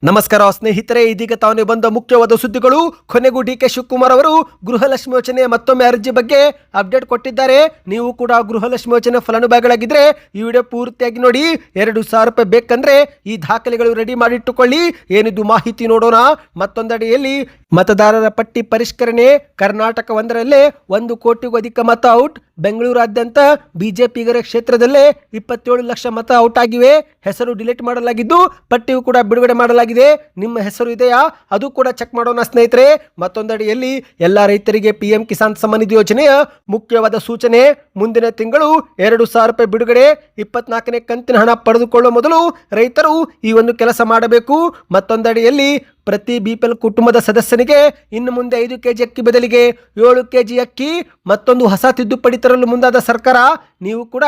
ನಮಸ್ಕಾರ ಸ್ನೇಹಿತರೆ, ಇದೀಗ ತಾನೇ ಬಂದ ಮುಖ್ಯವಾದ ಸುದ್ದಿಗಳು. ಕೊನೆಗೂ ಡಿಕೆ ಶಿವಕುಮಾರ್ ಅವರು ಗೃಹಲಕ್ಷ್ಮಿ ಯೋಜನೆಯ ಮತ್ತೊಮ್ಮೆ ಅರ್ಜಿ ಬಗ್ಗೆ ಅಪ್ಡೇಟ್ ಕೊಟ್ಟಿದ್ದಾರೆ. ನೀವು ಕೂಡ ಗೃಹಲಕ್ಷ್ಮಿ ಯೋಜನೆ ಫಲಾನುಭವಿಗಳಾಗಿದ್ರೆ ಈ ವಿಡಿಯೋ ಪೂರ್ತಿಯಾಗಿ ನೋಡಿ. 2,000 ರೂಪಾಯಿ ಬೇಕಂದ್ರೆ ಈ ದಾಖಲೆಗಳು ರೆಡಿ ಮಾಡಿಟ್ಟುಕೊಳ್ಳಿ. ಏನಿದು ಮಾಹಿತಿ ನೋಡೋಣ. ಮತ್ತೊಂದೆಡೆಯಲ್ಲಿ ಮತದಾರರ ಪಟ್ಟಿ ಪರಿಷ್ಕರಣೆ. ಕರ್ನಾಟಕ ಒಂದರಲ್ಲೇ 1 ಕೋಟಿಗೂ ಅಧಿಕ ಮತ ಔಟ್. ಬೆಂಗಳೂರಾದ್ಯಂತ ಬಿಜೆಪಿಗರ ಕ್ಷೇತ್ರದಲ್ಲೇ 27 ಲಕ್ಷ ಮತ ಔಟ್ ಆಗಿವೆ. ಹೆಸರು ಡಿಲೀಟ್ ಮಾಡಲಾಗಿದ್ದು ಪಟ್ಟಿಯು ಕೂಡ ಬಿಡುಗಡೆ ಮಾಡಲಾಗಿದೆ. ನಿಮ್ಮ ಹೆಸರು ಇದೆಯಾ ಅದು ಕೂಡ ಚೆಕ್ ಮಾಡೋಣ ಸ್ನೇಹಿತರೆ. ಮತ್ತೊಂದೆಡೆಯಲ್ಲಿ ಎಲ್ಲ ರೈತರಿಗೆ PM ಕಿಸಾನ್ ಸಮ್ಮಾನ್ ನಿಧಿ ಯೋಜನೆಯ ಮುಖ್ಯವಾದ ಸೂಚನೆ. ಮುಂದಿನ ತಿಂಗಳು 2,000 ರೂಪಾಯಿ ಬಿಡುಗಡೆ. 24ನೇ ಕಂತಿನ ಹಣ ಪಡೆದುಕೊಳ್ಳುವ ಮೊದಲು ರೈತರು ಈ ಒಂದು ಕೆಲಸ ಮಾಡಬೇಕು. ಮತ್ತೊಂದೆಡೆಯಲ್ಲಿ ಪ್ರತಿ BPL ಕುಟುಂಬದ ಸದಸ್ಯನಿಗೆ ಇನ್ನು ಮುಂದೆ 5 ಕೆಜಿ ಅಕ್ಕಿ ಬದಲಿಗೆ 7 ಕೆಜಿ ಅಕ್ಕಿ. ಮತ್ತೊಂದು ಹೊಸ ತಿದ್ದುಪಡಿ ತರಲು ಮುಂದಾದ ಸರ್ಕಾರ. ನೀವು ಕೂಡ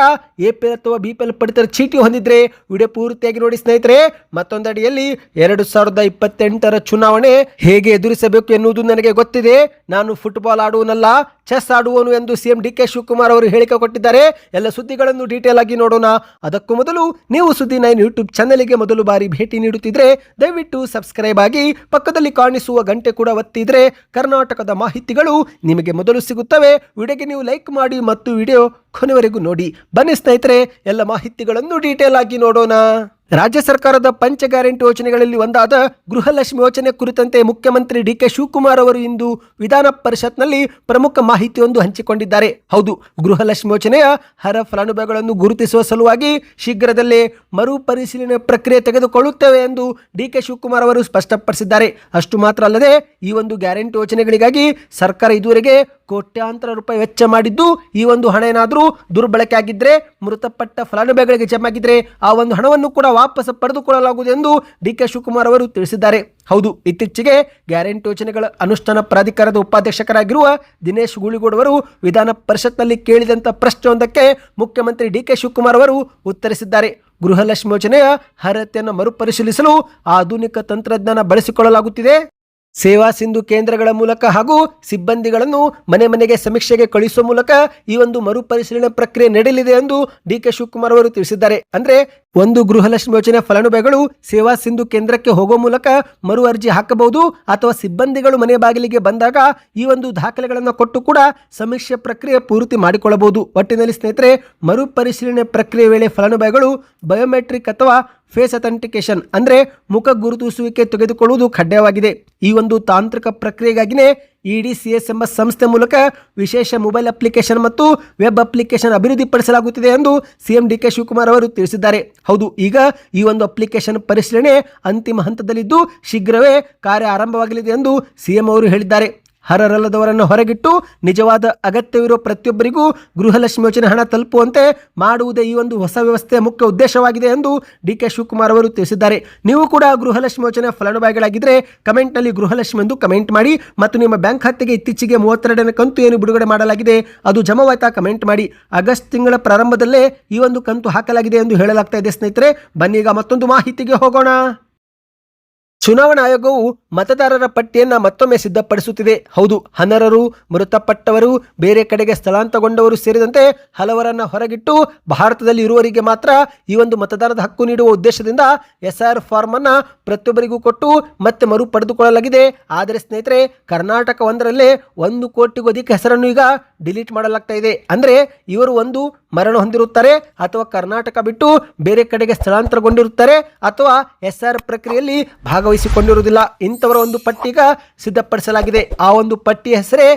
APL ಅಥವಾ BPL ಪಡಿತರ ಚೀಟಿ ಹೊಂದಿದ್ರೆ ವಿಡಿಯೋ ಪೂರ್ತಿಯಾಗಿ ನೋಡಿ ಸ್ನೇಹಿತರೆ. ಮತ್ತೊಂದಡಿಯಲ್ಲಿ 2028ರ ಚುನಾವಣೆ ಹೇಗೆ ಎದುರಿಸಬೇಕು ಎನ್ನುವುದು ನನಗೆ ಗೊತ್ತಿದೆ. ನಾನು ಫುಟ್ಬಾಲ್ ಆಡುವನಲ್ಲ, ಚೆಸ್ ಆಡುವನು ಎಂದು CM DK ಶಿವಕುಮಾರ್ ಅವರು ಹೇಳಿಕೆ ಕೊಟ್ಟಿದ್ದಾರೆ. ಎಲ್ಲ ಸುದ್ದಿಗಳನ್ನು ಡೀಟೇಲ್ ಆಗಿ ನೋಡೋಣ. ಅದಕ್ಕೂ ಮೊದಲು ನೀವು ಸುದ್ದಿ 9 ಯೂಟ್ಯೂಬ್ ಚಾನೆಲ್ಗೆ ಮೊದಲು ಬಾರಿ ಭೇಟಿ ನೀಡುತ್ತಿದ್ರೆ ದಯವಿಟ್ಟು ಸಬ್ಸ್ಕ್ರೈಬ್ ಆಗಿ ಪಕ್ಕದಲ್ಲಿ ಕಾಣಿಸುವ ಗಂಟೆ ಕೂಡ ಒತ್ತಿದ್ರೆ ಕರ್ನಾಟಕದ ಮಾಹಿತಿಗಳು ನಿಮಗೆ ಮೊದಲು ಸಿಗುತ್ತವೆ. ವಿಡಿಯೋಗೆ ನೀವು ಲೈಕ್ ಮಾಡಿ ಮತ್ತು ವಿಡಿಯೋ ಕೊನೆವರೆಗೂ ನೋಡಿ. ಬನ್ನಿ ಸ್ನೇಹಿತರೆ, ಎಲ್ಲ ಮಾಹಿತಿಗಳನ್ನು ಡೀಟೇಲ್ ಆಗಿ ನೋಡೋಣ. ರಾಜ್ಯ ಸರ್ಕಾರದ ಪಂಚ ಗ್ಯಾರಂಟಿ ಯೋಜನೆಗಳಲ್ಲಿ ಒಂದಾದ ಗೃಹಲಕ್ಷ್ಮಿ ಯೋಜನೆ ಕುರಿತಂತೆ ಮುಖ್ಯಮಂತ್ರಿ DK ಶಿವಕುಮಾರ್ ಅವರು ಇಂದು ವಿಧಾನ ಪರಿಷತ್ನಲ್ಲಿ ಪ್ರಮುಖ ಮಾಹಿತಿಯೊಂದು ಹಂಚಿಕೊಂಡಿದ್ದಾರೆ. ಹೌದು, ಗೃಹಲಕ್ಷ್ಮಿ ಯೋಜನೆಯ ಅರ್ಹ ಫಲಾನುಭವಿಗಳನ್ನು ಗುರುತಿಸುವ ಸಲುವಾಗಿ ಶೀಘ್ರದಲ್ಲೇ ಮರುಪರಿಶೀಲನೆ ಪ್ರಕ್ರಿಯೆ ತೆಗೆದುಕೊಳ್ಳುತ್ತೇವೆ ಎಂದು DK ಶಿವಕುಮಾರ್ ಅವರು ಸ್ಪಷ್ಟಪಡಿಸಿದ್ದಾರೆ. ಅಷ್ಟು ಮಾತ್ರ ಅಲ್ಲದೆ ಈ ಒಂದು ಗ್ಯಾರಂಟಿ ಯೋಜನೆಗಳಿಗಾಗಿ ಸರ್ಕಾರ ಇದುವರೆಗೆ ಕೋಟ್ಯಾಂತರ ರೂಪಾಯಿ ವೆಚ್ಚ ಮಾಡಿದ್ದು, ಈ ಒಂದು ಹಣ ಏನಾದರೂ ದುರ್ಬಳಕೆ ಆಗಿದ್ರೆ, ಮೃತಪಟ್ಟ ಫಲಾನುಭವಿಗಳಿಗೆ ಜಮಾ ಆಗಿದ್ರೆ ಆ ಒಂದು ಹಣವನ್ನು ಕೂಡ ವಾಪಸ್ ಪಡೆದುಕೊಳ್ಳಲಾಗುವುದು ಎಂದು DK ಶಿವಕುಮಾರ್ ಅವರು ತಿಳಿಸಿದ್ದಾರೆ. ಹೌದು, ಇತ್ತೀಚೆಗೆ ಗ್ಯಾರಂಟಿ ಯೋಜನೆಗಳ ಅನುಷ್ಠಾನ ಪ್ರಾಧಿಕಾರದ ಉಪಾಧ್ಯಕ್ಷರಾಗಿರುವ ದಿನೇಶ್ ಗೂಳಿಗೋಡ್ ಅವರು ವಿಧಾನ ಪರಿಷತ್ನಲ್ಲಿ ಕೇಳಿದಂತ ಪ್ರಶ್ನೆಯೊಂದಕ್ಕೆ ಮುಖ್ಯಮಂತ್ರಿ DK ಶಿವಕುಮಾರ್ ಅವರು ಉತ್ತರಿಸಿದ್ದಾರೆ. ಗೃಹಲಕ್ಷ್ಮಿ ಯೋಜನೆಯ ಅರ್ಹತೆಯನ್ನು ಮರುಪರಿಶೀಲಿಸಲು ಆಧುನಿಕ ತಂತ್ರಜ್ಞಾನ ಬಳಸಿಕೊಳ್ಳಲಾಗುತ್ತಿದೆ. ಸೇವಾ ಸಿಂಧು ಕೇಂದ್ರಗಳ ಮೂಲಕ ಹಾಗೂ ಸಿಬ್ಬಂದಿಗಳನ್ನು ಮನೆ ಮನೆಗೆ ಸಮೀಕ್ಷೆಗೆ ಕಳುಹಿಸುವ ಮೂಲಕ ಈ ಒಂದು ಮರುಪರಿಶೀಲನೆ ಪ್ರಕ್ರಿಯೆ ನಡೆಯಲಿದೆ ಎಂದು DK ಶಿವಕುಮಾರ್ ಅವರು ತಿಳಿಸಿದ್ದಾರೆ. ಅಂದ್ರೆ ಒಂದು ಗೃಹಲಕ್ಷ್ಮಿ ಯೋಜನೆ ಫಲಾನುಭವಿಗಳು ಸೇವಾ ಸಿಂಧು ಕೇಂದ್ರಕ್ಕೆ ಹೋಗುವ ಮೂಲಕ ಮರು ಅರ್ಜಿ ಹಾಕಬಹುದು, ಅಥವಾ ಸಿಬ್ಬಂದಿಗಳು ಮನೆ ಬಾಗಿಲಿಗೆ ಬಂದಾಗ ಈ ಒಂದು ದಾಖಲೆಗಳನ್ನು ಕೊಟ್ಟು ಕೂಡ ಸಮೀಕ್ಷೆ ಪ್ರಕ್ರಿಯೆ ಪೂರ್ತಿ ಮಾಡಿಕೊಳ್ಳಬಹುದು. ಒಟ್ಟಿನಲ್ಲಿ ಸ್ನೇಹಿತರೆ, ಮರುಪರಿಶೀಲನೆ ಪ್ರಕ್ರಿಯೆ ವೇಳೆ ಫಲಾನುಭವಿಗಳು ಬಯೋಮೆಟ್ರಿಕ್ ಅಥವಾ ಫೇಸ್ ಅಥೆಂಟಿಕೇಶನ್ ಅಂದ್ರೆ ಮುಖ ಗುರುತಿಸುವಿಕೆ ತೆಗೆದುಕೊಳ್ಳುವುದು ಕಡ್ಡಾಯವಾಗಿದೆ. ಈ ಒಂದು ತಾಂತ್ರಿಕ ಪ್ರಕ್ರಿಯೆಗಾಗಿನೇ EDCS ಎಂಬ ಸಂಸ್ಥೆ ಮೂಲಕ ವಿಶೇಷ ಮೊಬೈಲ್ ಅಪ್ಲಿಕೇಶನ್ ಮತ್ತು ವೆಬ್ ಅಪ್ಲಿಕೇಶನ್ ಅಭಿವೃದ್ಧಿಪಡಿಸಲಾಗುತ್ತಿದೆ ಎಂದು CM DK ಶಿವಕುಮಾರ್ ಅವರು ತಿಳಿಸಿದ್ದಾರೆ. ಹೌದು, ಈಗ ಈ ಒಂದು ಅಪ್ಲಿಕೇಶನ್ ಪರಿಶೀಲನೆ ಅಂತಿಮ ಹಂತದಲ್ಲಿದ್ದು ಶೀಘ್ರವೇ ಕಾರ್ಯ ಆರಂಭವಾಗಲಿದೆ ಎಂದು CM ಅವರು ಹೇಳಿದ್ದಾರೆ. ಅರ್ಹರಲ್ಲದವರನ್ನು ಹೊರಗಿಟ್ಟು ನಿಜವಾದ ಅಗತ್ಯವಿರುವ ಪ್ರತಿಯೊಬ್ಬರಿಗೂ ಗೃಹಲಕ್ಷ್ಮಿ ಯೋಜನೆ ಹಣ ತಲುಪುವಂತೆ ಮಾಡುವುದೇ ಈ ಒಂದು ಹೊಸ ವ್ಯವಸ್ಥೆಯ ಮುಖ್ಯ ಉದ್ದೇಶವಾಗಿದೆ ಎಂದು DK ಶಿವಕುಮಾರ್ ಅವರು ತಿಳಿಸಿದ್ದಾರೆ. ನೀವು ಕೂಡ ಗೃಹಲಕ್ಷ್ಮಿ ಯೋಜನೆ ಫಲಾನುಭವಿಗಳಾಗಿದ್ದರೆ ಕಮೆಂಟ್ನಲ್ಲಿ ಗೃಹಲಕ್ಷ್ಮಿ ಎಂದು ಕಮೆಂಟ್ ಮಾಡಿ ಮತ್ತು ನಿಮ್ಮ ಬ್ಯಾಂಕ್ ಖಾತೆಗೆ ಇತ್ತೀಚೆಗೆ 32ನೇ ಕಂತು ಏನು ಬಿಡುಗಡೆ ಮಾಡಲಾಗಿದೆ ಅದು ಜಮಾವಾಯ್ತಾ ಕಮೆಂಟ್ ಮಾಡಿ. ಆಗಸ್ಟ್ ತಿಂಗಳ ಪ್ರಾರಂಭದಲ್ಲೇ ಈ ಒಂದು ಕಂತು ಹಾಕಲಾಗಿದೆ ಎಂದು ಹೇಳಲಾಗ್ತಾ ಇದೆ ಸ್ನೇಹಿತರೆ. ಬನ್ನಿ ಈಗ ಮತ್ತೊಂದು ಮಾಹಿತಿಗೆ ಹೋಗೋಣ. ಚುನಾವಣಾ ಆಯೋಗವು ಮತದಾರರ ಪಟ್ಟಿಯನ್ನು ಮತ್ತೊಮ್ಮೆ ಸಿದ್ಧಪಡಿಸುತ್ತಿದೆ. ಹೌದು, ಅನರ್ಹರು, ಮೃತಪಟ್ಟವರು, ಬೇರೆ ಕಡೆಗೆ ಸ್ಥಳಾಂತರಗೊಂಡವರು ಸೇರಿದಂತೆ ಹಲವರನ್ನ ಹೊರಗಿಟ್ಟು ಭಾರತದಲ್ಲಿ ಇರುವವರಿಗೆ ಮಾತ್ರ ಈ ಒಂದು ಮತದಾರದ ಹಕ್ಕು ನೀಡುವ ಉದ್ದೇಶದಿಂದ SIR ಫಾರ್ಮ್ ಅನ್ನ ಪ್ರತಿಯೊಬ್ಬರಿಗೂ ಕೊಟ್ಟು ಮತ್ತೆ ಮರು ಪಡೆದುಕೊಳ್ಳಲಾಗಿದೆ. ಆದರೆ ಸ್ನೇಹಿತರೆ, ಕರ್ನಾಟಕ ಒಂದರಲ್ಲೇ 1 ಕೋಟಿಗೂ ಅಧಿಕ ಹೆಸರನ್ನು ಈಗ ಡಿಲೀಟ್ ಮಾಡಲಾಗ್ತಾ ಇದೆ. ಅಂದ್ರೆ ಇವರು ಒಂದು ಮರಣ ಹೊಂದಿರುತ್ತಾರೆ, ಅಥವಾ ಕರ್ನಾಟಕ ಬಿಟ್ಟು ಬೇರೆ ಕಡೆಗೆ ಸ್ಥಳಾಂತರಗೊಂಡಿರುತ್ತಾರೆ, ಅಥವಾ SIR ಪ್ರಕ್ರಿಯೆಯಲ್ಲಿ ಭಾಗವಹಿಸಿಕೊಂಡಿರುವುದಿಲ್ಲ. ಇಂಥವರ ಒಂದು ಪಟ್ಟಿಗ ಸಿದ್ಧಪಡಿಸಲಾಗಿದೆ. ಆ ಒಂದು ಪಟ್ಟಿಯ ಹೆಸರೇ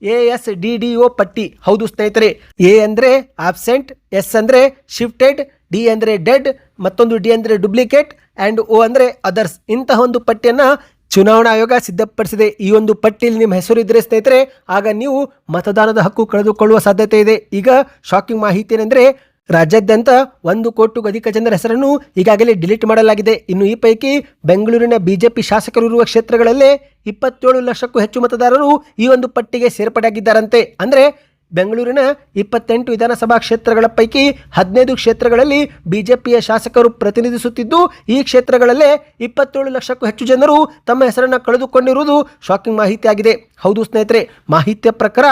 ASDDO ಪಟ್ಟಿ. ಹೌದು ಸ್ನೇಹಿತರೆ, A ಅಂದ್ರೆ ಆಬ್ಸೆಂಟ್, S ಅಂದ್ರೆ ಶಿಫ್ಟೆಡ್, D ಅಂದ್ರೆ ಡೆಡ್, ಮತ್ತೊಂದು D ಅಂದ್ರೆ ಡುಪ್ಲಿಕೇಟ್ ಅಂಡ್ O ಅಂದ್ರೆ ಅದರ್ಸ್. ಇಂತಹ ಒಂದು ಪಟ್ಟಿಯನ್ನ ಚುನಾವಣಾ ಆಯೋಗ ಸಿದ್ಧಪಡಿಸಿದೆ. ಈ ಒಂದು ಪಟ್ಟಿಯಲ್ಲಿ ನಿಮ್ಮ ಹೆಸರು ಇದ್ರೆ ಸ್ನೇಹಿತರೆ, ಆಗ ನೀವು ಮತದಾನದ ಹಕ್ಕು ಕಳೆದುಕೊಳ್ಳುವ ಸಾಧ್ಯತೆ ಇದೆ. ಈಗ ಶಾಕಿಂಗ್ ಮಾಹಿತಿ ಏನೆಂದ್ರೆ, ರಾಜ್ಯಾದ್ಯಂತ 1 ಕೋಟಿಗೂ ಅಧಿಕ ಜನರ ಹೆಸರನ್ನು ಈಗಾಗಲೇ ಡಿಲೀಟ್ ಮಾಡಲಾಗಿದೆ. ಇನ್ನು ಈ ಪೈಕಿ ಬೆಂಗಳೂರಿನ ಬಿಜೆಪಿ ಶಾಸಕರು ಇರುವ ಕ್ಷೇತ್ರಗಳಲ್ಲೇ 27 ಲಕ್ಷಕ್ಕೂ ಹೆಚ್ಚು ಮತದಾರರು ಈ ಒಂದು ಪಟ್ಟಿಗೆ ಸೇರ್ಪಡೆಯಾಗಿದ್ದಾರಂತೆ. ಅಂದ್ರೆ ಬೆಂಗಳೂರಿನ 28 ವಿಧಾನಸಭಾ ಕ್ಷೇತ್ರಗಳ ಪೈಕಿ 15 ಕ್ಷೇತ್ರಗಳಲ್ಲಿ ಬಿಜೆಪಿಯ ಶಾಸಕರು ಪ್ರತಿನಿಧಿಸುತ್ತಿದ್ದು, ಈ ಕ್ಷೇತ್ರಗಳಲ್ಲೇ 27 ಲಕ್ಷಕ್ಕೂ ಹೆಚ್ಚು ಜನರು ತಮ್ಮ ಹೆಸರನ್ನು ಕಳೆದುಕೊಂಡಿರುವುದು ಶಾಕಿಂಗ್ ಮಾಹಿತಿಯಾಗಿದೆ. ಹೌದು ಸ್ನೇಹಿತರೆ, ಮಾಹಿತಿಯ ಪ್ರಕಾರ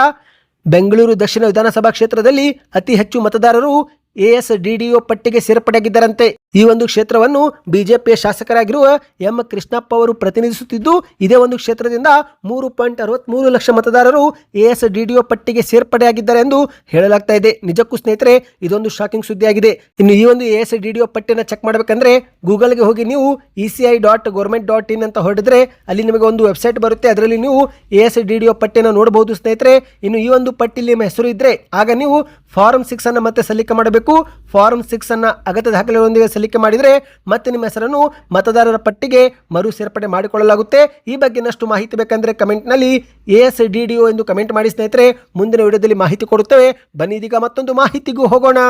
ಬೆಂಗಳೂರು ದಕ್ಷಿಣ ವಿಧಾನಸಭಾ ಕ್ಷೇತ್ರದಲ್ಲಿ ಅತಿ ಹೆಚ್ಚು ಮತದಾರರು ASDDO ಪಟ್ಟಿಗೆ ಸೇರ್ಪಡೆಯಾಗಿದ್ದಾರಂತೆ. ಈ ಒಂದು ಕ್ಷೇತ್ರವನ್ನು ಬಿಜೆಪಿಯ ಶಾಸಕರಾಗಿರುವ ಎಂ ಕೃಷ್ಣಪ್ಪ ಅವರು ಪ್ರತಿನಿಧಿಸುತ್ತಿದ್ದು, ಇದೇ ಒಂದು ಕ್ಷೇತ್ರದಿಂದ 3.63 ಲಕ್ಷ ಮತದಾರರು ASDDO ಪಟ್ಟಿಗೆ ಸೇರ್ಪಡೆಯಾಗಿದ್ದಾರೆ ಎಂದು ಹೇಳಲಾಗ್ತಾ ಇದೆ. ನಿಜಕ್ಕೂ ಸ್ನೇಹಿತರೆ ಇದೊಂದು ಶಾಕಿಂಗ್ ಸುದ್ದಿಯಾಗಿದೆ. ಇನ್ನು ಈ ಒಂದು ASDDO ಪಟ್ಟಿಯನ್ನು ಚೆಕ್ ಮಾಡಬೇಕಂದ್ರೆ ಗೂಗಲ್ಗೆ ಹೋಗಿ ನೀವು eci.government.in ಅಂತ ಹೊರಡಿದ್ರೆ ಅಲ್ಲಿ ನಿಮಗೆ ಒಂದು ವೆಬ್ಸೈಟ್ ಬರುತ್ತೆ. ಅದರಲ್ಲಿ ನೀವು ASDDO ಪಟ್ಟಿಯನ್ನು ನೋಡಬಹುದು ಸ್ನೇಹಿತರೆ. ಇನ್ನು ಈ ಒಂದು ಪಟ್ಟಿಯಲ್ಲಿ ನಿಮ್ಮ ಹೆಸರು ಇದ್ರೆ ಆಗ ನೀವು ಫಾರಂ 6 ಅನ್ನು ಮತ್ತೆ ಸಲ್ಲಿಕೆ ಮಾಡಬೇಕು. ಫಾರಂ 6 ಅನ್ನು ಅಗತ್ಯ ದಾಖಲೆಗಳೊಂದಿಗೆ ಸಲ್ಲಿಕೆ ಮಾಡಿದರೆ ಮತ್ತೆ ನಿಮ್ಮ ಹೆಸರನ್ನು ಮತದಾರರ ಪಟ್ಟಿಗೆ ಮರು ಸೇರ್ಪಡೆ ಮಾಡಿಕೊಳ್ಳಲಾಗುತ್ತೆ. ಈ ಬಗ್ಗೆ ಇನ್ನಷ್ಟು ಮಾಹಿತಿ ಬೇಕಂದ್ರೆ ಕಮೆಂಟ್ನಲ್ಲಿ ASDDO ಎಂದು ಕಮೆಂಟ್ ಮಾಡಿ ಸ್ನೇಹಿತರೆ. ಮುಂದಿನ ವಿಡಿಯೋದಲ್ಲಿ ಮಾಹಿತಿ ಕೊಡುತ್ತೇವೆ. ಬನ್ನಿ ಇದೀಗ ಮತ್ತೊಂದು ಮಾಹಿತಿಗೂ ಹೋಗೋಣ.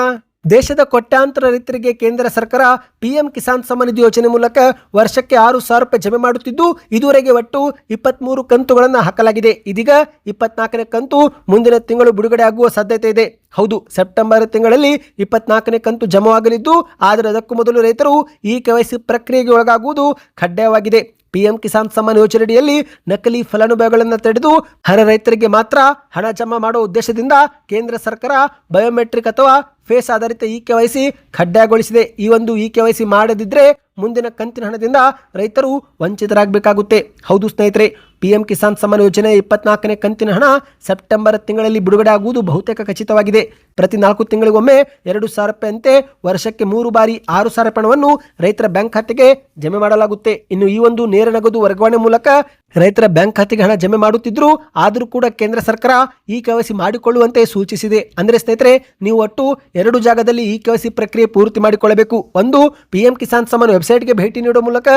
ದೇಶದ ಕೋಟ್ಯಾಂತರ ರೈತರಿಗೆ ಕೇಂದ್ರ ಸರ್ಕಾರ PM ಕಿಸಾನ್ ಸಮ್ಮಾನ್ ನಿಧಿ ಯೋಜನೆ ಮೂಲಕ ವರ್ಷಕ್ಕೆ 6,000 ರೂಪಾಯಿ ಜಮೆ ಮಾಡುತ್ತಿದ್ದು, ಇದುವರೆಗೆ ಒಟ್ಟು 23 ಕಂತುಗಳನ್ನು ಹಾಕಲಾಗಿದೆ. ಇದೀಗ 24ನೇ ಕಂತು ಮುಂದಿನ ತಿಂಗಳು ಬಿಡುಗಡೆ ಆಗುವ ಸಾಧ್ಯತೆ ಇದೆ. ಹೌದು, ಸೆಪ್ಟೆಂಬರ್ ತಿಂಗಳಲ್ಲಿ 24ನೇ ಕಂತು ಜಮಾವಾಗಲಿದ್ದು, ಆದರೆ ಅದಕ್ಕೂ ಮೊದಲು ರೈತರು ಈ KYC ಪ್ರಕ್ರಿಯೆಗೆ ಒಳಗಾಗುವುದು ಕಡ್ಡಾಯವಾಗಿದೆ. PM ಕಿಸಾನ್ ಸಮ್ಮಾನ್ ಯೋಜನೆಯಡಿಯಲ್ಲಿ ನಕಲಿ ಫಲಾನುಭವಿಗಳನ್ನು ತಡೆದು ಅರ್ಹ ರೈತರಿಗೆ ಮಾತ್ರ ಹಣ ಜಮಾ ಮಾಡುವ ಉದ್ದೇಶದಿಂದ ಕೇಂದ್ರ ಸರ್ಕಾರ ಬಯೋಮೆಟ್ರಿಕ್ ಅಥವಾ ಫೇಸ್ ಆಧಾರಿತ KYC ಕಡ್ಡಾಯಗೊಳಿಸಿದೆ. ಈ ಒಂದು KYC ಮಾಡದಿದ್ದರೆ ಮುಂದಿನ ಕಂತಿನ ಹಣದಿಂದ ರೈತರು ವಂಚಿತರಾಗಬೇಕಾಗುತ್ತೆ. ಹೌದು ಸ್ನೇಹಿತರೆ, PM ಕಿಸಾನ್ ಸಮ್ಮಾನ್ ಯೋಜನೆ 24ನೇ ಕಂತಿನ ಹಣ ಸೆಪ್ಟೆಂಬರ್ ತಿಂಗಳಲ್ಲಿ ಬಿಡುಗಡೆ ಆಗುವುದು ಬಹುತೇಕ ಖಚಿತವಾಗಿದೆ. ಪ್ರತಿ 4 ತಿಂಗಳಿಗೊಮ್ಮೆ 2,000 ರೂಪಾಯಿ ಅಂತೆ ವರ್ಷಕ್ಕೆ 3 ಬಾರಿ 6,000 ರೂಪಾಯಿಯನ್ನು ರೈತರ ಬ್ಯಾಂಕ್ ಖಾತೆಗೆ ಜಮೆ ಮಾಡಲಾಗುತ್ತೆ. ಇನ್ನು ಈ ಒಂದು ನೇರ ನಗದು ವರ್ಗಾವಣೆ ಮೂಲಕ ರೈತರ ಬ್ಯಾಂಕ್ ಖಾತೆಗೆ ಹಣ ಜಮೆ ಮಾಡುತ್ತಿದ್ರು, ಆದರೂ ಕೂಡ ಕೇಂದ್ರ ಸರ್ಕಾರ KYC ಮಾಡಿಕೊಳ್ಳುವಂತೆ ಸೂಚಿಸಿದೆ. ಅಂದರೆ ಸ್ನೇಹಿತರೆ, ನೀವು ಒಟ್ಟು 2 ಜಾಗದಲ್ಲಿ KYC ಪ್ರಕ್ರಿಯೆ ಪೂರ್ತಿ ಮಾಡಿಕೊಳ್ಳಬೇಕು. ಒಂದು, PM ಕಿಸಾನ್ ಸಮ್ಮಾನ್ ವೆಬ್ಸೈಟ್ಗೆ ಭೇಟಿ ನೀಡುವ ಮೂಲಕ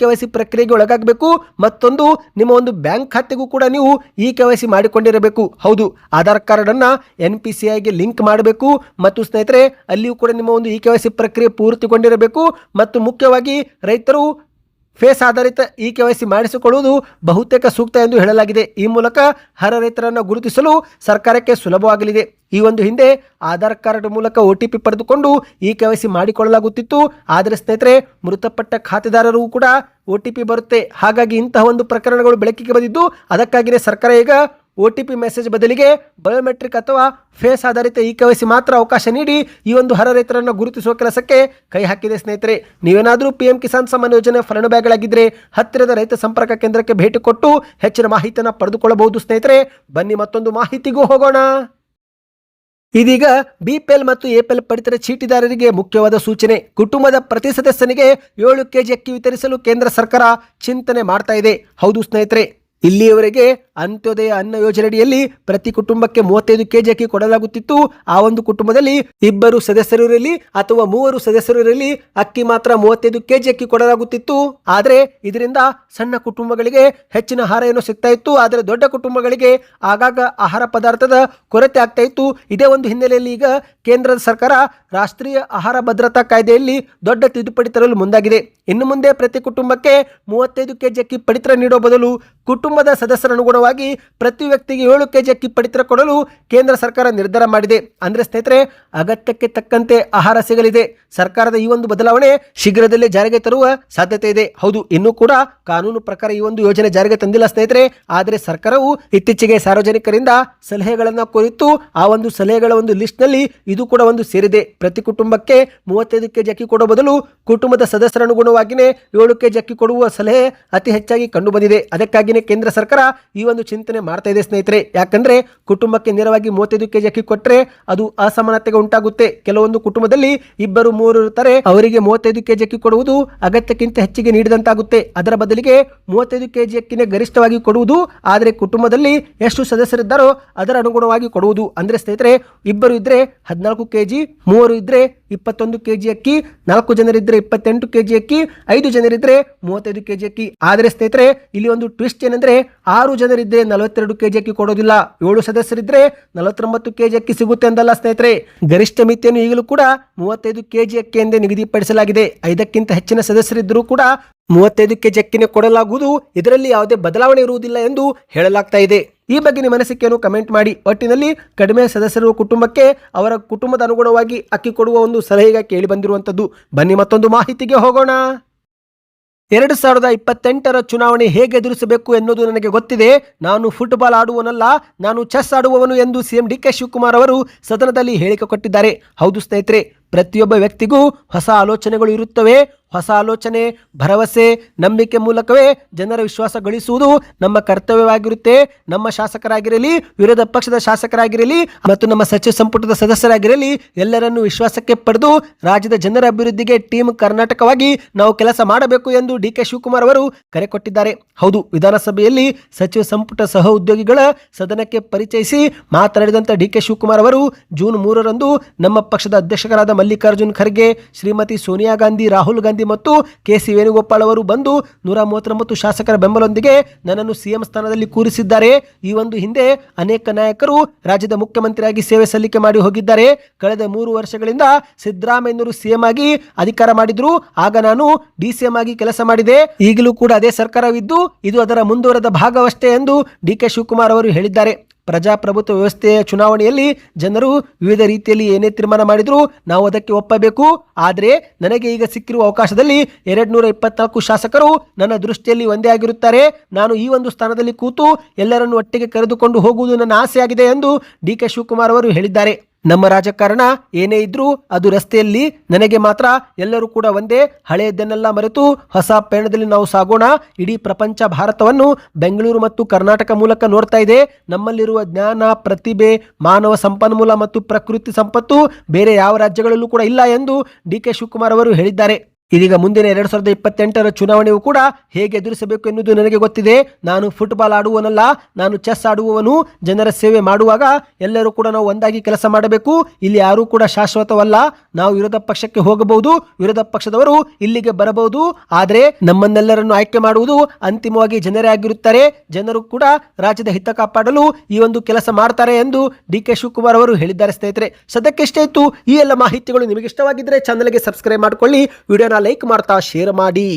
KYC ಪ್ರಕ್ರಿಯೆಗೆ ಒಳಗಾಗಬೇಕು. ಮತ್ತೊಂದು, ನಿಮ್ಮ ಒಂದು ಬ್ಯಾಂಕ್ ಖಾತೆಗೂ ಕೂಡ ನೀವು KYC ಮಾಡಿಕೊಂಡಿರಬೇಕು. ಹೌದು, ಆಧಾರ್ ಕಾರ್ಡ್ ಅನ್ನ NPCIಗೆ ಲಿಂಕ್ ಮಾಡಬೇಕು. ಮತ್ತು ಸ್ನೇಹಿತರೆ, ಅಲ್ಲಿಯೂ ಕೂಡ ನಿಮ್ಮ ಒಂದು KYC ಪ್ರಕ್ರಿಯೆ ಪೂರ್ತಿಗೊಂಡಿರಬೇಕು. ಮತ್ತು ಮುಖ್ಯವಾಗಿ ರೈತರು ಫೇಸ್ ಆಧಾರಿತ KYC ಮಾಡಿಸಿಕೊಳ್ಳುವುದು ಬಹುತೇಕ ಸೂಕ್ತ ಎಂದು ಹೇಳಲಾಗಿದೆ. ಈ ಮೂಲಕ ಅರ್ಹ ರೈತರನ್ನು ಗುರುತಿಸಲು ಸರ್ಕಾರಕ್ಕೆ ಸುಲಭವಾಗಲಿದೆ. ಈ ಒಂದು ಹಿಂದೆ ಆಧಾರ್ ಕಾರ್ಡ್ ಮೂಲಕ OTP ಪಡೆದುಕೊಂಡು KYC ಮಾಡಿಕೊಳ್ಳಲಾಗುತ್ತಿತ್ತು. ಆದರೆ ಸ್ನೇಹಿತರೆ, ಮೃತಪಟ್ಟ ಖಾತೆದಾರರಿಗೂ ಕೂಡ OTP ಬರುತ್ತೆ. ಹಾಗಾಗಿ ಇಂತಹ ಒಂದು ಪ್ರಕರಣಗಳು ಬೆಳಕಿಗೆ ಬಂದಿದ್ದು, ಅದಕ್ಕಾಗಿಯೇ ಸರ್ಕಾರ ಈಗ OTP ಮೆಸೇಜ್ ಬದಲಿಗೆ ಬಯೋಮೆಟ್ರಿಕ್ ಅಥವಾ ಫೇಸ್ ಆಧಾರಿತ KYC ಮಾತ್ರ ಅವಕಾಶ ನೀಡಿ ಈ ಒಂದು ಅರ್ಹ ರೈತರನ್ನು ಗುರುತಿಸುವ ಕೆಲಸಕ್ಕೆ ಕೈ ಹಾಕಿದೆ. ಸ್ನೇಹಿತರೆ, ನೀವೇನಾದರೂ PM ಕಿಸಾನ್ ಸಮ್ಮಾನ್ ಯೋಜನೆ ಫಲಾನುಭವಿಗಳಾಗಿದ್ದರೆ ಹತ್ತಿರದ ರೈತ ಸಂಪರ್ಕ ಕೇಂದ್ರಕ್ಕೆ ಭೇಟಿ ಕೊಟ್ಟು ಹೆಚ್ಚಿನ ಮಾಹಿತಿಯನ್ನು ಪಡೆದುಕೊಳ್ಳಬಹುದು. ಸ್ನೇಹಿತರೆ, ಬನ್ನಿ ಮತ್ತೊಂದು ಮಾಹಿತಿಗೂ ಹೋಗೋಣ. ಇದೀಗ BPL ಮತ್ತು APL ಪಡಿತರ ಚೀಟಿದಾರರಿಗೆ ಮುಖ್ಯವಾದ ಸೂಚನೆ. ಕುಟುಂಬದ ಪ್ರತಿ ಸದಸ್ಯನಿಗೆ 7 kg ಅಕ್ಕಿ ವಿತರಿಸಲು ಕೇಂದ್ರ ಸರ್ಕಾರ ಚಿಂತನೆ ಮಾಡ್ತಾ ಇದೆ. ಹೌದು ಸ್ನೇಹಿತರೆ, ಇಲ್ಲಿಯವರೆಗೆ ಅಂತ್ಯೋದಯ ಅನ್ನ ಯೋಜನೆಯಡಿಯಲ್ಲಿ ಪ್ರತಿ ಕುಟುಂಬಕ್ಕೆ 35 kg ಅಕ್ಕಿ ಕೊಡಲಾಗುತ್ತಿತ್ತು. ಆ ಒಂದು ಕುಟುಂಬದಲ್ಲಿ 2 ಸದಸ್ಯರಿರಲಿ ಅಥವಾ 3 ಸದಸ್ಯರಿರಲಿ ಅಕ್ಕಿ ಮಾತ್ರ 35 kg ಅಕ್ಕಿ ಕೊಡಲಾಗುತ್ತಿತ್ತು. ಆದರೆ ಇದರಿಂದ ಸಣ್ಣ ಕುಟುಂಬಗಳಿಗೆ ಹೆಚ್ಚಿನ ಆಹಾರ ಏನು ಸಿಗ್ತಾ ಇತ್ತು, ಆದರೆ ದೊಡ್ಡ ಕುಟುಂಬಗಳಿಗೆ ಆಗಾಗ ಆಹಾರ ಪದಾರ್ಥದ ಕೊರತೆ ಆಗ್ತಾ ಇತ್ತು. ಇದೇ ಒಂದು ಹಿನ್ನೆಲೆಯಲ್ಲಿ ಈಗ ಕೇಂದ್ರದ ಸರ್ಕಾರ ರಾಷ್ಟ್ರೀಯ ಆಹಾರ ಭದ್ರತಾ ಕಾಯ್ದೆಯಲ್ಲಿ ದೊಡ್ಡ ತಿದ್ದುಪಡಿ ತರಲು ಮುಂದಾಗಿದೆ. ಇನ್ನು ಮುಂದೆ ಪ್ರತಿ ಕುಟುಂಬಕ್ಕೆ 35 kg ಅಕ್ಕಿ ಪಡಿತರ ನೀಡುವ ಬದಲು ಕುಟುಂಬದ ಸದಸ್ಯರ ಅನುಗುಣವಾಗಿ ಪ್ರತಿ ವ್ಯಕ್ತಿಗೆ 7 kg ಅಕ್ಕಿ ಪಡಿತರ ಕೊಡಲು ಕೇಂದ್ರ ಸರ್ಕಾರ ನಿರ್ಧಾರ ಮಾಡಿದೆ. ಅಂದ್ರೆ ಸ್ನೇಹಿತರೆ, ಅಗತ್ಯಕ್ಕೆ ತಕ್ಕಂತೆ ಆಹಾರ ಸಿಗಲಿದೆ. ಸರ್ಕಾರದ ಈ ಒಂದು ಬದಲಾವಣೆ ಶೀಘ್ರದಲ್ಲೇ ಜಾರಿಗೆ ತರುವ ಸಾಧ್ಯತೆ ಇದೆ. ಹೌದು, ಇನ್ನೂ ಕೂಡ ಕಾನೂನು ಪ್ರಕಾರ ಈ ಒಂದು ಯೋಜನೆ ಜಾರಿಗೆ ತಂದಿಲ್ಲ ಸ್ನೇಹಿತರೆ. ಆದರೆ ಸರ್ಕಾರವು ಇತ್ತೀಚೆಗೆ ಸಾರ್ವಜನಿಕರಿಂದ ಸಲಹೆಗಳನ್ನ ಕುರಿತು ಆ ಒಂದು ಸಲಹೆಗಳ ಒಂದು ಲಿಸ್ಟ್ ನಲ್ಲಿ ಇದು ಕೂಡ ಒಂದು ಸೇರಿದೆ. ಪ್ರತಿ ಕುಟುಂಬಕ್ಕೆ 35 kg ಅಕ್ಕಿ ಕೊಡುವ ಬದಲು ಕುಟುಂಬದ ಸದಸ್ಯರ ಅನುಗುಣವಾಗಿಯೇ 7 kg ಅಕ್ಕಿ ಕೊಡುವ ಸಲಹೆ ಅತಿ ಹೆಚ್ಚಾಗಿ ಕಂಡು ಬಂದಿದೆ. ಅದಕ್ಕಾಗಿಯೇ ಕೇಂದ್ರ ಸರ್ಕಾರ ಈ ಒಂದು ಚಿಂತನೆ ಮಾಡ್ತಾ ಇದೆ ಸ್ನೇಹಿತರೆ. ಯಾಕಂದ್ರೆ ಕುಟುಂಬಕ್ಕೆ ನೇರವಾಗಿ 35 kg ಅಕ್ಕಿ ಕೊಟ್ಟರೆ ಅದು ಅಸಮಾನತೆಗೆ ಉಂಟಾಗುತ್ತೆ. ಕೆಲವೊಂದು ಕುಟುಂಬದಲ್ಲಿ 2-3 ಇರ್ತಾರೆ, ಅವರಿಗೆ 35 kg ಅಕ್ಕಿ ಕೊಡುವುದು ಅಗತ್ಯಕ್ಕಿಂತ ಹೆಚ್ಚಿಗೆ ನೀಡಿದಂತಾಗುತ್ತೆ. ಅದರ ಬದಲಿಗೆ 35 kg ಅಕ್ಕಿನೇ ಗರಿಷ್ಠವಾಗಿ ಕೊಡುವುದು, ಆದರೆ ಕುಟುಂಬದಲ್ಲಿ ಎಷ್ಟು ಸದಸ್ಯರಿದ್ದಾರೋ ಅದರ ಅನುಗುಣವಾಗಿ ಕೊಡುವುದು. ಅಂದ್ರೆ ಸ್ನೇಹಿತರೆ, 2 ಇದ್ರೆ 14 kg, 3 ಇದ್ರೆ 21 kg ಅಕ್ಕಿ, 4 ಜನರಿದ್ರೆ 28 kg ಅಕ್ಕಿ, 5 ಜನರಿದ್ರೆ 35 kg ಅಕ್ಕಿ. ಆದರೆ ಸ್ನೇಹಿತರೆ, ಇಲ್ಲಿ ಒಂದು ಟ್ವಿಸ್ಟ್ ಏನಂದ್ರೆ 6 ಜನರಿದ್ರೆ 42 kg ಅಕ್ಕಿ ಕೊಡೋದಿಲ್ಲ, 7 ಸದಸ್ಯರಿದ್ರೆ 49 kg ಅಕ್ಕಿ ಸಿಗುತ್ತೆ ಎಂದಲ್ಲ ಸ್ನೇಹಿತರೆ. ಗರಿಷ್ಠ ಮಿತಿಯನ್ನು ಈಗಲೂ ಕೂಡ 35 kg ಅಕ್ಕಿ ಎಂದೇ ನಿಗದಿಪಡಿಸಲಾಗಿದೆ. 5ಕ್ಕಿಂತ ಹೆಚ್ಚಿನ ಸದಸ್ಯರಿದ್ದರೂ ಕೂಡ 35 kg ಅಕ್ಕಿನೇ ಕೊಡಲಾಗುವುದು. ಇದರಲ್ಲಿ ಯಾವುದೇ ಬದಲಾವಣೆ ಇರುವುದಿಲ್ಲ ಎಂದು ಹೇಳಲಾಗ್ತಾ ಇದೆ. ಈ ಬಗ್ಗೆ ನಿಮ್ಮ ಅನಿಸಿಕೆಯನ್ನು ಕಮೆಂಟ್ ಮಾಡಿ. ಒಟ್ಟಿನಲ್ಲಿ ಕಡಿಮೆ ಸದಸ್ಯರು ಕುಟುಂಬಕ್ಕೆ ಅವರ ಕುಟುಂಬದ ಅನುಗುಣವಾಗಿ ಅಕ್ಕಿ ಕೊಡುವ ಒಂದು ಸಲಹೆ ಕೇಳಿ ಬಂದಿರುವಂತದ್ದು. ಬನ್ನಿ ಮತ್ತೊಂದು ಮಾಹಿತಿಗೆ ಹೋಗೋಣ. 2028ರ ಚುನಾವಣೆ ಹೇಗೆ ಎದುರಿಸಬೇಕು ಎನ್ನುವುದು ನನಗೆ ಗೊತ್ತಿದೆ. ನಾನು ಫುಟ್ಬಾಲ್ ಆಡುವವನಲ್ಲ, ನಾನು ಚೆಸ್ ಆಡುವವನು ಎಂದು ಸಿಎಂ ಡಿ ಕೆ ಶಿವಕುಮಾರ್ ಅವರು ಸದನದಲ್ಲಿ ಹೇಳಿಕೆ ಕೊಟ್ಟಿದ್ದಾರೆ. ಹೌದು ಸ್ನೇಹಿತರೆ, ಪ್ರತಿಯೊಬ್ಬ ವ್ಯಕ್ತಿಗೂ ಹೊಸ ಆಲೋಚನೆಗಳು ಇರುತ್ತವೆ. ಹೊಸ ಆಲೋಚನೆ, ಭರವಸೆ, ನಂಬಿಕೆ ಮೂಲಕವೇ ಜನರ ವಿಶ್ವಾಸ ಗಳಿಸುವುದು ನಮ್ಮ ಕರ್ತವ್ಯವಾಗಿರುತ್ತೆ. ನಮ್ಮ ಶಾಸಕರಾಗಿರಲಿ, ವಿರೋಧ ಪಕ್ಷದ ಶಾಸಕರಾಗಿರಲಿ ಮತ್ತು ನಮ್ಮ ಸಚಿವ ಸಂಪುಟದ ಸದಸ್ಯರಾಗಿರಲಿ, ಎಲ್ಲರನ್ನೂ ವಿಶ್ವಾಸಕ್ಕೆ ಪಡೆದು ರಾಜ್ಯದ ಜನರ ಅಭಿವೃದ್ಧಿಗೆ ಟೀಮ್ ಕರ್ನಾಟಕವಾಗಿ ನಾವು ಕೆಲಸ ಮಾಡಬೇಕು ಎಂದು ಡಿ ಕೆ ಶಿವಕುಮಾರ್ ಅವರು ಕರೆ ಕೊಟ್ಟಿದ್ದಾರೆ. ಹೌದು, ವಿಧಾನಸಭೆಯಲ್ಲಿ ಸಚಿವ ಸಂಪುಟ ಸಹ ಉದ್ಯೋಗಿಗಳ ಸದನಕ್ಕೆ ಪರಿಚಯಿಸಿ ಮಾತನಾಡಿದಂಥ ಡಿ ಕೆ ಶಿವಕುಮಾರ್ ಅವರು ಜೂನ್ 3ರಂದು ನಮ್ಮ ಪಕ್ಷದ ಅಧ್ಯಕ್ಷರಾದ ಮಲ್ಲಿಕಾರ್ಜುನ್ ಖರ್ಗೆ, ಶ್ರೀಮತಿ ಸೋನಿಯಾ ಗಾಂಧಿ, ರಾಹುಲ್ ಗಾಂಧಿ ಮತ್ತು ಕೆ.ಸಿ. ವೇಣುಗೋಪಾಲ್ ಅವರು ಬಂದು 139 ಶಾಸಕರ ಬೆಂಬಲದೊಂದಿಗೆ ನನ್ನನ್ನು ಸಿಎಂ ಸ್ಥಾನದಲ್ಲಿ ಕೂರಿಸಿದ್ದಾರೆ. ಈ ಒಂದು ಹಿಂದೆ ಅನೇಕ ನಾಯಕರು ರಾಜ್ಯದ ಮುಖ್ಯಮಂತ್ರಿಯಾಗಿ ಸೇವೆ ಸಲ್ಲಿಕೆ ಮಾಡಿ ಹೋಗಿದ್ದಾರೆ. ಕಳೆದ 3 ವರ್ಷಗಳಿಂದ ಸಿದ್ದರಾಮಯ್ಯನವರು ಸಿಎಂ ಆಗಿ ಅಧಿಕಾರ ಮಾಡಿದ್ರು. ಆಗ ನಾನು ಡಿಸಿಎಂ ಆಗಿ ಕೆಲಸ ಮಾಡಿದೆ. ಈಗಲೂ ಕೂಡ ಅದೇ ಸರ್ಕಾರವಿದ್ದು ಇದು ಅದರ ಮುಂದುವರೆದ ಭಾಗವಷ್ಟೇ ಎಂದು ಡಿ ಕೆ ಶಿವಕುಮಾರ್ ಅವರು ಹೇಳಿದ್ದಾರೆ. ಪ್ರಜಾಪ್ರಭುತ್ವ ವ್ಯವಸ್ಥೆಯ ಚುನಾವಣೆಯಲ್ಲಿ ಜನರು ವಿವಿಧ ರೀತಿಯಲ್ಲಿ ಏನೇ ತೀರ್ಮಾನ ಮಾಡಿದರೂ ನಾವು ಅದಕ್ಕೆ ಒಪ್ಪಬೇಕು. ಆದರೆ ನನಗೆ ಈಗ ಸಿಕ್ಕಿರುವ ಅವಕಾಶದಲ್ಲಿ 224 ಶಾಸಕರು ನನ್ನ ದೃಷ್ಟಿಯಲ್ಲಿ ಒಂದೇ ಆಗಿರುತ್ತಾರೆ. ನಾನು ಈ ಒಂದು ಸ್ಥಾನದಲ್ಲಿ ಕೂತು ಎಲ್ಲರನ್ನು ಒಟ್ಟಿಗೆ ಕರೆದುಕೊಂಡು ಹೋಗುವುದು ನನ್ನ ಆಸೆಯಾಗಿದೆ ಎಂದು ಡಿ ಕೆ ಶಿವಕುಮಾರ್ ಅವರು ಹೇಳಿದ್ದಾರೆ. ನಮ್ಮ ರಾಜಕಾರಣ ಏನೇ ಇದ್ರೂ ಅದು ರಸ್ತೆಯಲ್ಲಿ, ನನಗೆ ಮಾತ್ರ ಎಲ್ಲರೂ ಕೂಡ ಒಂದೇ. ಹಳೆಯದನ್ನೆಲ್ಲ ಮರೆತು ಹೊಸ ಪಯಣದಲ್ಲಿ ನಾವು ಸಾಗೋಣ. ಇಡೀ ಪ್ರಪಂಚ ಭಾರತವನ್ನು ಬೆಂಗಳೂರು ಮತ್ತು ಕರ್ನಾಟಕ ಮೂಲಕ ನೋಡ್ತಾ ಇದೆ. ನಮ್ಮಲ್ಲಿರುವ ಜ್ಞಾನ, ಪ್ರತಿಭೆ, ಮಾನವ ಸಂಪನ್ಮೂಲ ಮತ್ತು ಪ್ರಕೃತಿ ಸಂಪತ್ತು ಬೇರೆ ಯಾವ ರಾಜ್ಯಗಳಲ್ಲೂ ಕೂಡ ಇಲ್ಲ ಎಂದು ಡಿ ಕೆ ಶಿವಕುಮಾರ್ ಅವರು ಹೇಳಿದ್ದಾರೆ. ಇದೀಗ ಮುಂದಿನ 2028ರ ಚುನಾವಣೆಯೂ ಕೂಡ ಹೇಗೆ ಎದುರಿಸಬೇಕು ಎನ್ನುವುದು ನನಗೆ ಗೊತ್ತಿದೆ. ನಾನು ಫುಟ್ಬಾಲ್ ಆಡುವವನಲ್ಲ, ನಾನು ಚೆಸ್ ಆಡುವವನು. ಜನರ ಸೇವೆ ಮಾಡುವಾಗ ಎಲ್ಲರೂ ಕೂಡ ನಾವು ಒಂದಾಗಿ ಕೆಲಸ ಮಾಡಬೇಕು. ಇಲ್ಲಿ ಯಾರೂ ಕೂಡ ಶಾಶ್ವತವಲ್ಲ. ನಾವು ವಿರೋಧ ಪಕ್ಷಕ್ಕೆ ಹೋಗಬಹುದು, ವಿರೋಧ ಪಕ್ಷದವರು ಇಲ್ಲಿಗೆ ಬರಬಹುದು. ಆದರೆ ನಮ್ಮನ್ನೆಲ್ಲರನ್ನು ಆಯ್ಕೆ ಮಾಡುವುದು ಅಂತಿಮವಾಗಿ ಜನರೇ ಆಗಿರುತ್ತಾರೆ. ಜನರು ಕೂಡ ರಾಜ್ಯದ ಹಿತ ಕಾಪಾಡಲು ಈ ಒಂದು ಕೆಲಸ ಮಾಡ್ತಾರೆ ಎಂದು ಡಿ ಕೆ ಶಿವಕುಮಾರ್ ಅವರು ಹೇಳಿದ್ದಾರೆ. ಸ್ನೇಹಿತರೆ, ಸದ್ಯಕ್ಕೆ ಇಷ್ಟೇ ಇತ್ತು. ಈ ಎಲ್ಲ ಮಾಹಿತಿಗಳು ನಿಮಗೆ ಇಷ್ಟವಾಗಿದ್ದರೆ ಚಾನಲ್ಗೆ ಸಬ್ಸ್ಕ್ರೈಬ್ ಮಾಡಿಕೊಳ್ಳಿ, ವಿಡಿಯೋನ ಲೈಕ್ ಮಾಡ್ತಾ ಶೇರ್ ಮಾಡಿ.